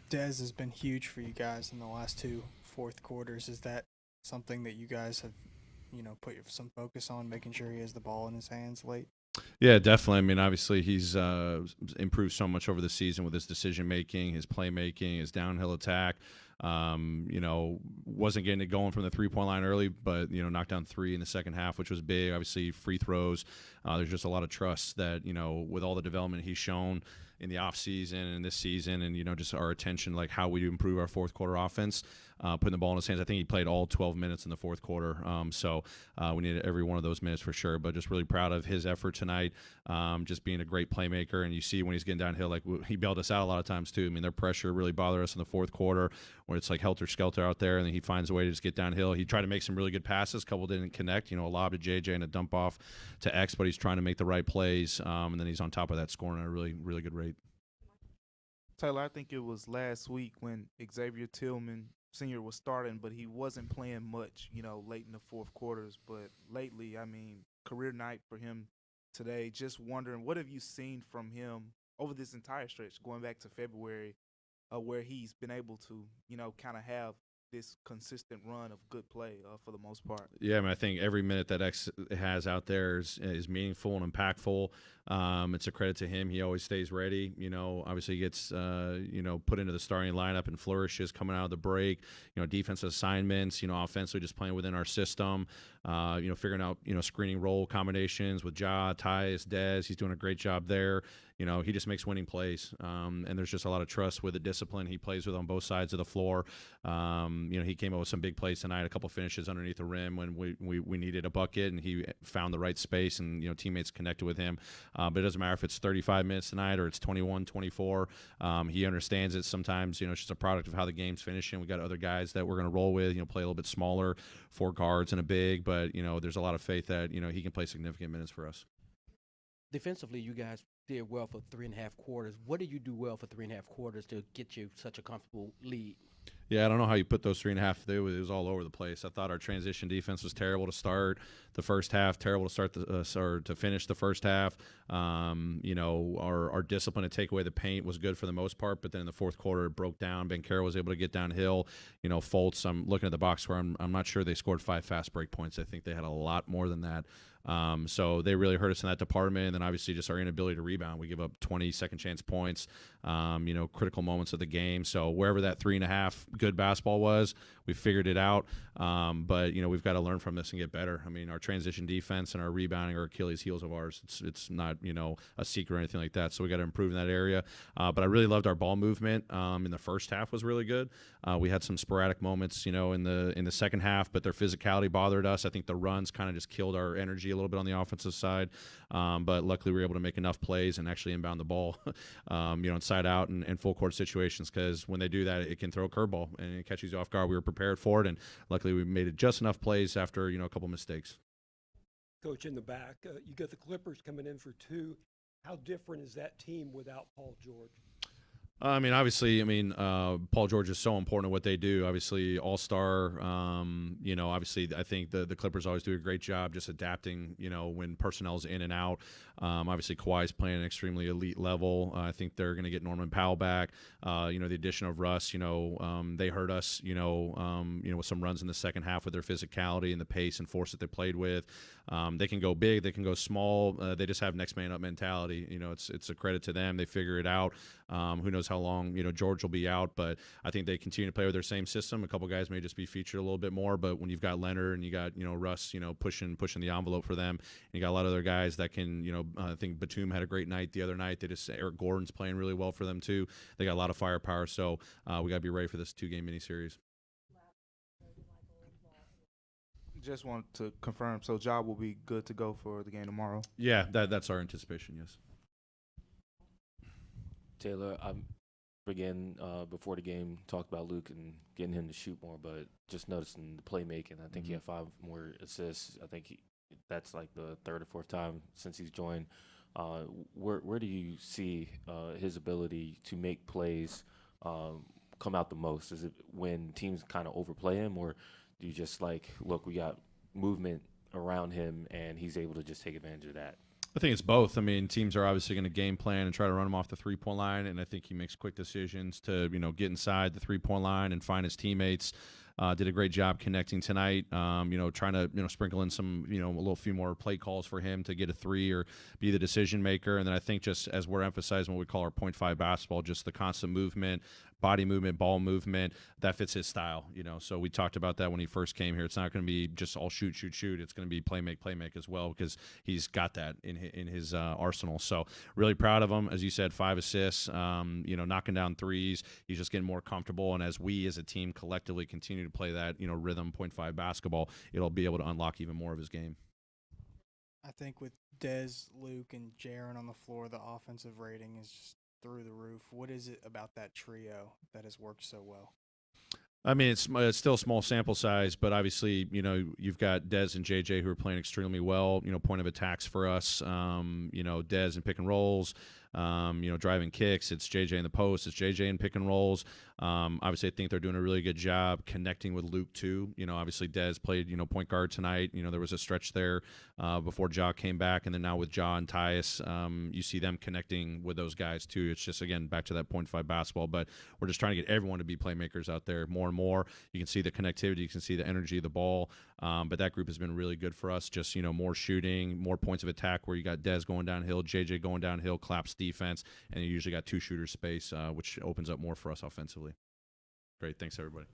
Dez has been huge for you guys in the last two fourth quarters. Is that something that you guys have, put some focus on, making sure he has the ball in his hands late? Yeah, definitely. I mean, obviously, he's improved so much over the season with his decision making, his playmaking, his downhill attack. Wasn't getting it going from the 3 point line early, but knocked down three in the second half, which was big. Obviously, free throws. There's just a lot of trust that with all the development he's shown in the offseason and this season, and just our attention, like how we improve our fourth quarter offense, putting the ball in his hands. I think he played all 12 minutes in the fourth quarter, so we needed every one of those minutes for sure. But just really proud of his effort tonight, just being a great playmaker. And you see when he's getting downhill, like he bailed us out a lot of times too. I mean, their pressure really bothered us in the fourth quarter, where it's like helter skelter out there, and then he finds a way to just get downhill. He tried to make some really good passes, a couple didn't connect. A lob to JJ and a dump off to X, but he's trying to make the right plays, and then he's on top of that scoring at a really, really good rate. Taylor, I think it was last week when Xavier Tillman Sr. was starting, but he wasn't playing much, late in the fourth quarters. But lately, I mean, career night for him today. Just wondering, what have you seen from him over this entire stretch, going back to February, where he's been able to, kind of have this consistent run of good play for the most part? Yeah, I mean, I think every minute that X has out there is meaningful and impactful. It's a credit to him. He always stays ready. Obviously he gets put into the starting lineup and flourishes coming out of the break. Defensive assignments. Offensively just playing within our system. Figuring out screening role combinations with Ja, Tyus, Dez. He's doing a great job there. He just makes winning plays, and there's just a lot of trust with the discipline he plays with on both sides of the floor. He came up with some big plays tonight, a couple finishes underneath the rim when we needed a bucket, and he found the right space, and teammates connected with him. But it doesn't matter if it's 35 minutes tonight or it's 21, 24. He understands it. Sometimes it's just a product of how the game's finishing. We got other guys that we're going to roll with. Play a little bit smaller, four guards and a big, but there's a lot of faith that he can play significant minutes for us. Defensively, you guys did well for 3.5 quarters. What did you do well for 3.5 quarters to get you such a comfortable lead? Yeah, I don't know how you put those 3.5. It was all over the place. I thought our transition defense was terrible to start the first half, terrible to start or to finish the first half. Our discipline to take away the paint was good for the most part, but then in the fourth quarter it broke down. Bencaro was able to get downhill. Fultz, I'm looking at the box score. I'm not sure they scored 5 fast break points. I think they had a lot more than that. So they really hurt us in that department. And then obviously just our inability to rebound. We give up 20 second chance points, critical moments of the game. So wherever that 3.5 good basketball was, we figured it out. But we've got to learn from this and get better. I mean, our transition defense and our rebounding are Achilles heels of ours. It's not, a secret or anything like that. So we got to improve in that area. But I really loved our ball movement. In the first half was really good. We had some sporadic moments, in the second half, but their physicality bothered us. I think the runs kind of just killed our energy a little bit on the offensive side. But luckily we were able to make enough plays and actually inbound the ball, inside out and full court situations, because when they do that, it can throw a curveball and it catches you off guard. We were prepared for it, and luckily we made it just enough plays after, a couple mistakes. Coach, in the back, you got the Clippers coming in for two. How different is that team without Paul George? Obviously, Paul George is so important to what they do. Obviously, all-star. Obviously, I think the Clippers always do a great job just adapting. When personnel's in and out. Obviously, Kawhi's playing an extremely elite level. I think they're going to get Norman Powell back. The addition of Russ. They hurt us. With some runs in the second half with their physicality and the pace and force that they played with. They can go big. They can go small. They just have next man up mentality. It's a credit to them. They figure it out. Who knows how long George will be out, but I think they continue to play with their same system. A couple guys may just be featured a little bit more, but when you've got Leonard and you got Russ pushing the envelope for them, and you got a lot of other guys that can I think Batum had a great night the other night. Eric Gordon's playing really well for them too. They got a lot of firepower, so we got to be ready for this 2-game miniseries. Just want to confirm, so Ja will be good to go for the game tomorrow? Yeah, that's our anticipation. Yes. Taylor, I'm again before the game talked about Luke and getting him to shoot more, but just noticing the playmaking. I think he had 5 more assists. I think that's like the third or fourth time since he's joined. Where do you see his ability to make plays come out the most? Is it when teams kind of overplay him, or do you just look, we got movement around him and he's able to just take advantage of that? I think it's both. I mean, teams are obviously going to game plan and try to run him off the three-point line, and I think he makes quick decisions to, get inside the three-point line and find his teammates. Did a great job connecting tonight. Trying to sprinkle in some a little few more play calls for him to get a three or be the decision maker. And then I think just as we're emphasizing what we call our 0.5 basketball, just the constant movement, body movement, ball movement, that fits his style. So we talked about that when he first came here. It's not going to be just all shoot. It's going to be play make as well, because he's got that in his arsenal. So really proud of him. As you said, 5 assists. Knocking down threes. He's just getting more comfortable. And as we as a team collectively continue to play that rhythm 0.5 basketball, it'll be able to unlock even more of his game. I think with Dez, Luke, and Jaron on the floor, the offensive rating is just through the roof. What is it about that trio that has worked so well? I mean, it's still a small sample size, but obviously, you've got Dez and JJ who are playing extremely well. Point of attacks for us. Dez in pick and rolls. Driving kicks. It's JJ in the post. It's JJ in pick and rolls. Obviously, I think they're doing a really good job connecting with Luke too. Obviously Dez played point guard tonight. There was a stretch there before Ja came back, and then now with Ja and Tyus, you see them connecting with those guys too. It's just, again, back to that 0.5 basketball, but we're just trying to get everyone to be playmakers out there more and more. You can see the connectivity, you can see the energy of the ball, but that group has been really good for us. Just more shooting, more points of attack, where you got Dez going downhill, JJ going downhill, claps defense, and you usually got 2 shooter space, which opens up more for us offensively. Great. Thanks, everybody.